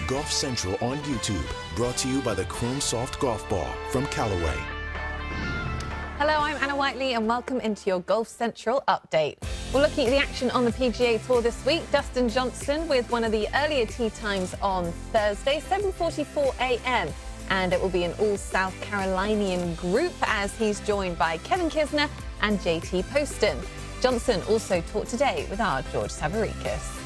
Golf Central on YouTube, brought to you by the Chrome Soft Golf Ball from Callaway. Hello, I'm Anna Whiteley and welcome into your Golf Central update. We're looking at the action on the PGA Tour this week. Dustin Johnson with one of the earlier tee times on Thursday, 7:44 a.m. And it will be an all-South Carolinian group as he's joined by Kevin Kisner and JT Poston. Johnson also talked today with our George Savaricas.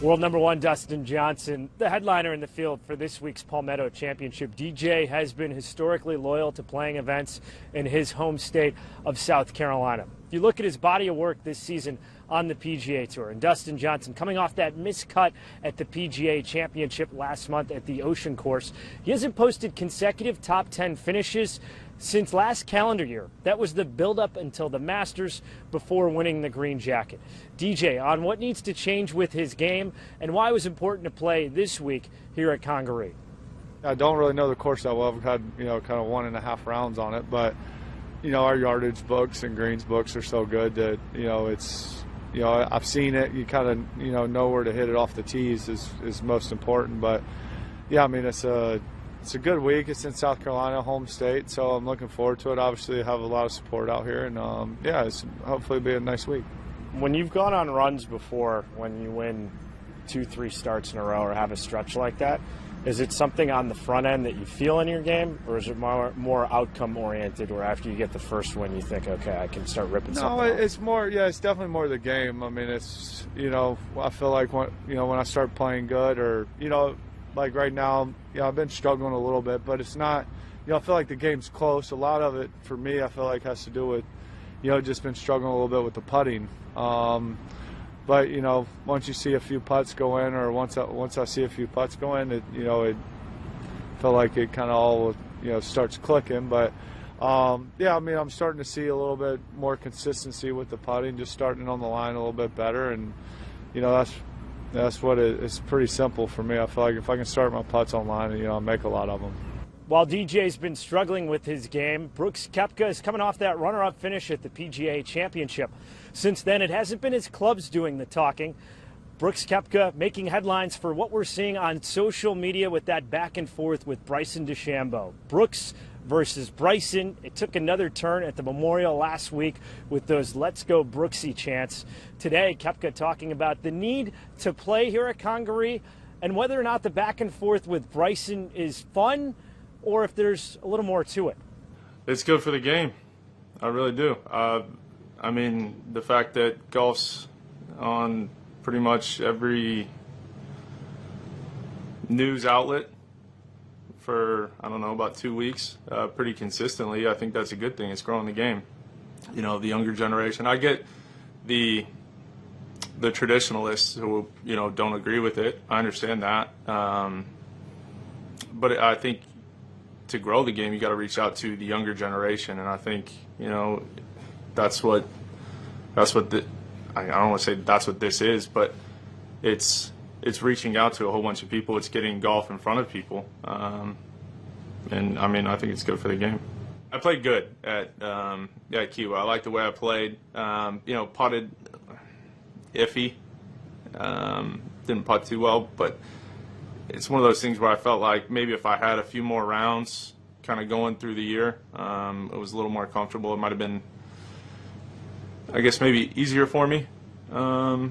World number one Dustin Johnson, the headliner in the field for this week's Palmetto Championship. DJ has been historically loyal to playing events in his home state of South Carolina. If you look at his body of work this season on the PGA Tour, and Dustin Johnson coming off that miscut at the PGA Championship last month at the Ocean Course, he hasn't posted consecutive top 10 finishes since last calendar year. That was the build-up until the Masters before winning the green jacket. DJ, on what needs to change with his game and why it was important to play this week here at Congaree. I don't really know the course that well. I've had, kind of 1.5 rounds on it, but, our yardage books and greens books are so good that, it's, I've seen it. You kind of, know where to hit it off the tees is most important. But, yeah, it's a good week. It's in South Carolina, home state, so I'm looking forward to it. Obviously, I have a lot of support out here, and it's hopefully be a nice week. When you've gone on runs before, when you win 2-3 starts in a row or have a stretch like that, is it something on the front end that you feel in your game, or is it more outcome oriented, where after you get the first win you think, okay, I can start ripping something No, off? it's more, it's definitely more the game. it's, I feel like when I start playing good, or, like right now, I've been struggling a little bit, but it's not, I feel like the game's close. A lot of it, for me, I feel like has to do with, just been struggling a little bit with the putting. But, once you see a few putts go in, or once I see a few putts go in, it felt like it kind of all, starts clicking. But, I'm starting to see a little bit more consistency with the putting, just starting on the line a little bit better. And, that's what it's pretty simple for me. I feel like if I can start my putts on line, I'll make a lot of them. While DJ's been struggling with his game, Brooks Koepka is coming off that runner-up finish at the PGA Championship. Since then, it hasn't been his clubs doing the talking. Brooks Koepka making headlines for what we're seeing on social media with that back and forth with Bryson DeChambeau. Brooks versus Bryson. It took another turn at the Memorial last week with those "Let's Go Brooksy" chants. Today, Koepka talking about the need to play here at Congaree and whether or not the back and forth with Bryson is fun, or if there's a little more to it. It's good for the game. I really do. The fact that golf's on pretty much every news outlet for, about 2 weeks, pretty consistently, I think that's a good thing. It's growing the game. The younger generation. I get the traditionalists who, don't agree with it. I understand that. But I think to grow the game, you got to reach out to the younger generation, and I think that's what I don't want to say that's what this is, but it's reaching out to a whole bunch of people. It's getting golf in front of people, and I think it's good for the game. I played good at Kiwa. I like the way I played. Putted iffy, didn't putt too well, but it's one of those things where I felt like maybe if I had a few more rounds kind of going through the year, it was a little more comfortable. It might have been, I guess, maybe easier for me. So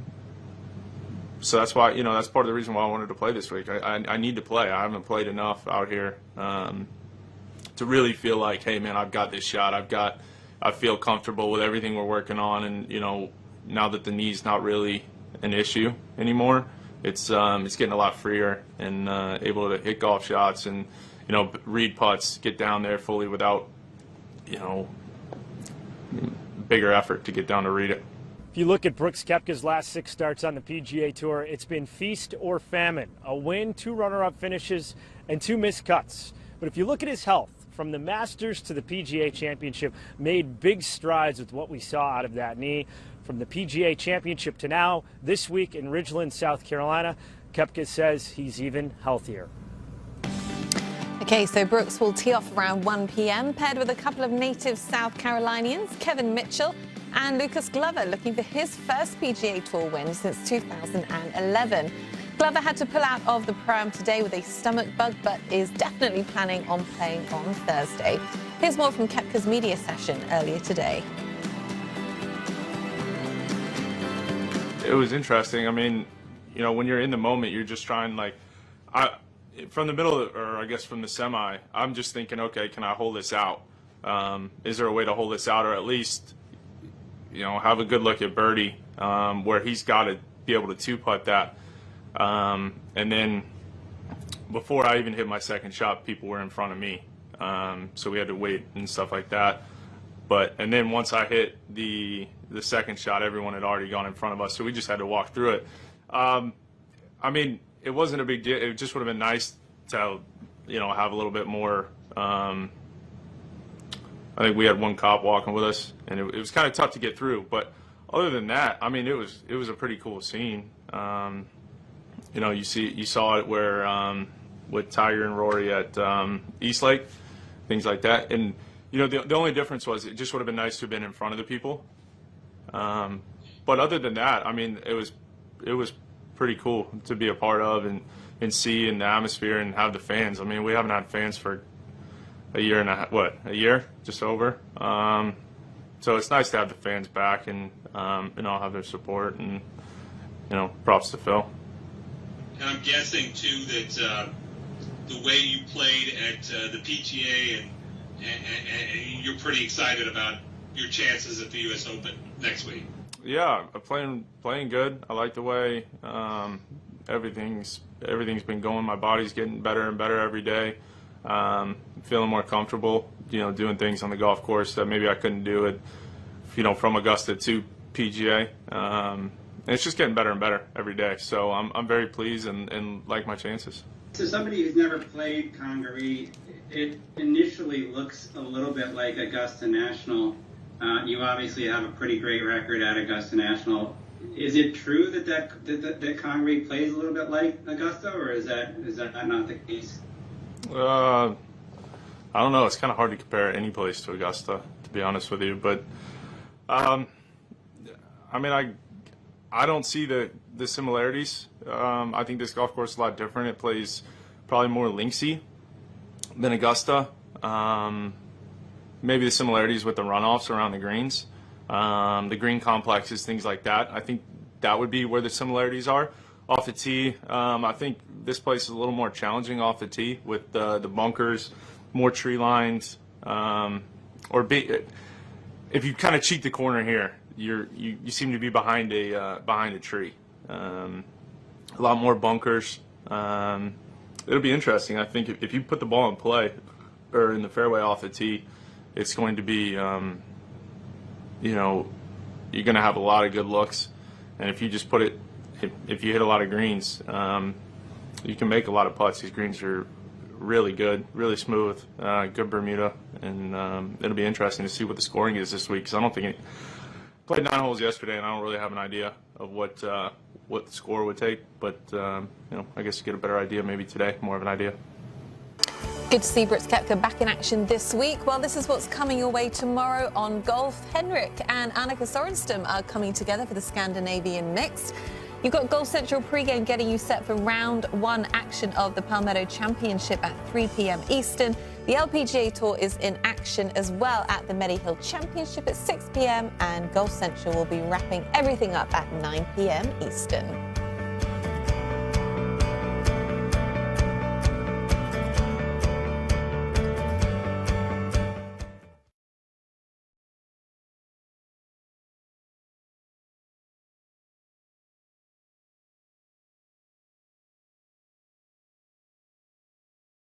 that's why, that's part of the reason why I wanted to play this week. I need to play. I haven't played enough out here to really feel like, hey, man, I've got this shot. I feel comfortable with everything we're working on. And, now that the knee's not really an issue anymore, it's getting a lot freer and able to hit golf shots and, read putts, get down there fully without, bigger effort to get down to read it. If you look at Brooks Koepka's last 6 starts on the PGA Tour, it's been feast or famine. A win, 2 runner-up finishes, and 2 missed cuts. But if you look at his health, from the Masters to the PGA Championship, made big strides with what we saw out of that knee. From the PGA Championship to now, this week in Ridgeland, South Carolina, Koepka says he's even healthier. Okay, so Brooks will tee off around 1 p.m. paired with a couple of native South Carolinians, Kevin Mitchell and Lucas Glover, looking for his first PGA Tour win since 2011. Glover had to pull out of the Pro-Am today with a stomach bug, but is definitely planning on playing on Thursday. Here's more from Koepka's media session earlier today. It was interesting. I mean, you know, when you're in the moment, you're just trying, like, from the middle, or I guess from the semi, I'm just thinking, okay, can I hold this out? Is there a way to hold this out, or at least, you know, have a good look at birdie, where he's got to be able to two-putt that. And then before I even hit my second shot, people were in front of me, so we had to wait and stuff like that. And then once I hit the second shot, everyone had already gone in front of us, so we just had to walk through it. I mean, it wasn't a big deal. It just would have been nice to, you know, have a little bit more. I think we had one cop walking with us, and it was kind of tough to get through. But other than that, I mean, it was a pretty cool scene. You know, you saw it where with Tiger and Rory at Eastlake, things like that. And you know, the only difference was it just would have been nice to have been in front of the people. But other than that, I mean, it was pretty cool to be a part of and see in the atmosphere and have the fans. I mean, we haven't had fans for a year and a year, just over. So it's nice to have the fans back and you know, have their support, and you know, props to Phil. And I'm guessing too that the way you played at the PGA and you're pretty excited about your chances at the U.S. Open next week. Yeah, playing good. I like the way everything's been going. My body's getting better and better every day. Feeling more comfortable, you know, doing things on the golf course that maybe I couldn't do it, you know, from Augusta to PGA. And it's just getting better and better every day. So I'm very pleased and like my chances. So somebody who's never played Congaree, it initially looks a little bit like Augusta National. You obviously have a pretty great record at Augusta National. Is it true that Congaree plays a little bit like Augusta, or is that not the case? I don't know. It's kind of hard to compare any place to Augusta, to be honest with you. But I mean, I don't see the similarities. I think this golf course is a lot different. It plays probably more linksy than Augusta. Maybe the similarities with the runoffs around the greens, the green complexes, things like that. I think that would be where the similarities are. Off the tee, I think this place is a little more challenging off the tee with the bunkers, more tree lines, if you kind of cheat the corner here, you seem to be behind a tree. A lot more bunkers. It'll be interesting. I think if you put the ball in play or in the fairway off the tee, it's going to be, you know, you're going to have a lot of good looks. And if you just put it, if you hit a lot of greens, you can make a lot of putts. These greens are really good, really smooth, good Bermuda. And it'll be interesting to see what the scoring is this week, because I don't think played 9 holes yesterday, and I don't really have an idea of what the score would take. But, you know, I guess you get a better idea maybe today, more of an idea. Good to see Brooks Koepka back in action this week. Well, this is what's coming your way tomorrow on golf. Henrik and Annika Sorenstam are coming together for the Scandinavian Mixed. You've got Golf Central pregame getting you set for round 1 action of the Palmetto Championship at 3 p.m. Eastern. The LPGA Tour is in action as well at the Medihill Championship at 6 p.m. and Golf Central will be wrapping everything up at 9 p.m. Eastern.